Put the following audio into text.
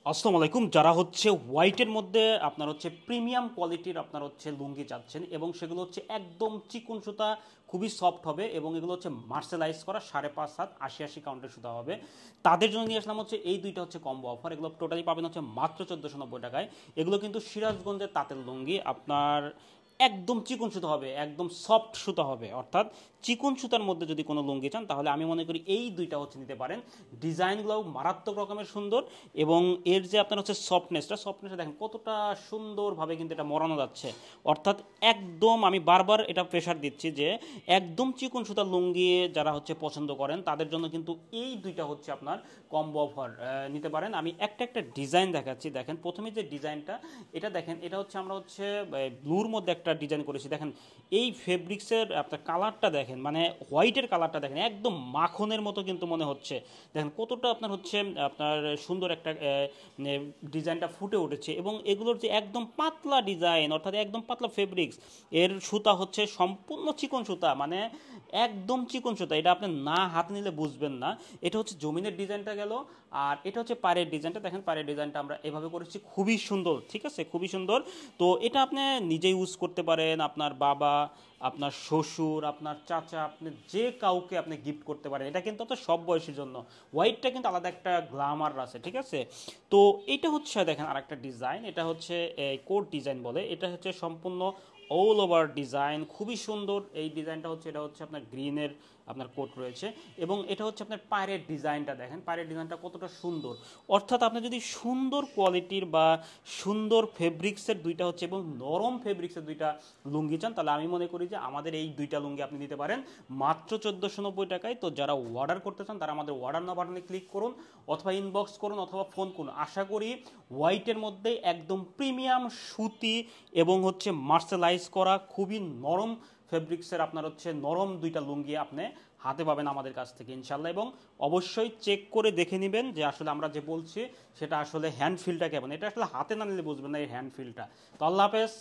আসসালামু আলাইকুম। যারা হচ্ছে হোয়াইটের মধ্যে আপনার হচ্ছে প্রিমিয়াম কোয়ালিটির আপনার হচ্ছে লুঙ্গি চাচ্ছেন এবং সেগুলো হচ্ছে একদম চিকন সুতা, খুবই সফট হবে এবং এগুলো হচ্ছে মার্সেলাইজ করা 5.5 হাত 80 কাউন্টের সুতা হবে, তাদের জন্য নিয়ে আসলাম হচ্ছে এই দুইটা হচ্ছে কম্বো অফার। এগুলো টোটালি পাবেন হচ্ছে মাত্র 1490 টাকায়। এগুলো কিন্তু সিরাজগঞ্জের তাঁতের লুঙ্গি, আপনার একদম চিকন সুতা হবে, একদম সফট সুতা হবে, অর্থাৎ চিকন সুতার মধ্যে যদি কোনো লুঙ্গি চান তাহলে আমি মনে করি এই দুইটা হচ্ছে নিতে পারেন। ডিজাইনগুলোও মারাত্মক রকমের সুন্দর এবং এর যে আপনার হচ্ছে সফটনেসটা দেখেন কতটা সুন্দরভাবে কিন্তু এটা মরানো যাচ্ছে। অর্থাৎ একদম আমি বারবার এটা প্রেশার দিচ্ছি যে একদম চিকন সুতার লুঙ্গি যারা হচ্ছে পছন্দ করেন তাদের জন্য কিন্তু এই দুইটা হচ্ছে আপনার কম্বো অফার নিতে পারেন। আমি একটা একটা ডিজাইন দেখাচ্ছি। দেখেন প্রথমে যে ডিজাইনটা, এটা দেখেন, এটা হচ্ছে আমরা হচ্ছে ব্লুর মধ্যে একটা ডিজাইন করেছি। দেখেন এই ফেব্রিক্সের আপনার কালারটা দেখেন, মানে হোয়াইটের কালারটা দেখেন একদম মাখনের মতো কিন্তু মনে হচ্ছে। দেখেন কতটা আপনার হচ্ছে আপনার সুন্দর একটা ডিজাইনটা ফুটে উঠেছে এবং এগুলোর যে একদম পাতলা ডিজাইন, অর্থাৎ একদম পাতলা ফেব্রিক্স, এর সুতা হচ্ছে সম্পূর্ণ চিকন সুতা, মানে একদম চিকন সুতা। এটা আপনি না হাত নিলে বুঝবেন না। এটা হচ্ছে জমিনের ডিজাইনটা গেল, আর এটা হচ্ছে পায়ের ডিজাইনটা। দেখেন পায়ের ডিজাইনটা আমরা এভাবে করেছি, খুবই সুন্দর, ঠিক আছে, খুবই সুন্দর। তো এটা আপনি নিজে ইউজ করতে পারেন, আপনার বাবা, আপনার শ্বশুর, আপনার চাচা, আপনি যে কাউকে আপনি গিফট করতে পারেন। এটা কিন্তু আপনার সব বয়সের জন্য। হোয়াইটটা কিন্তু আলাদা একটা গ্লামার আছে, ঠিক আছে। তো এটা হচ্ছে দেখেন আরেকটা ডিজাইন, এটা হচ্ছে কোট ডিজাইন বলে। এটা হচ্ছে সম্পূর্ণ অল ওভার ডিজাইন, খুবই সুন্দর। এই ডিজাইনটা হচ্ছে, এটা হচ্ছে আপনার গ্রিনের আপনার কোট রয়েছে এবং এটা হচ্ছে আপনার পায়ের ডিজাইনটা দেখেন, পায়ের ডিজাইনটা কতটা সুন্দর। অর্থাৎ আপনি যদি সুন্দর কোয়ালিটির বা সুন্দর ফেব্রিক্সের দুইটা হচ্ছে এবং নরম ফেব্রিক্সের দুইটা লুঙ্গি চান তাহলে আমি মনে করি যে আমাদের এই দুইটা লুঙ্গি আপনি নিতে পারেন মাত্র 1490 টাকায়। তো যারা অর্ডার করতে চান তারা আমাদের অর্ডার নাও বাটনে ক্লিক করুন, অথবা ইনবক্স করুন, অথবা ফোন করুন। আশা করি হোয়াইটের মধ্যে একদম প্রিমিয়াম সুতি এবং হচ্ছে মার্সেলাইজ করা খুবই নরম ফেব্রিক্সের আপনার হচ্ছে নরম দুইটা লুঙ্গি আপনি হাতে পাবেন আমাদের কাছ থেকে ইনশাল্লাহ। এবং অবশ্যই চেক করে দেখে নেবেন যে আসলে আমরা যে বলছি সেটা আসলে হ্যান্ড ফিলটা কেমন। এটা আসলে হাতে না নিলে বুঝবেন না এই হ্যান্ড ফিলটা। তো আল্লাহ হাফেজ।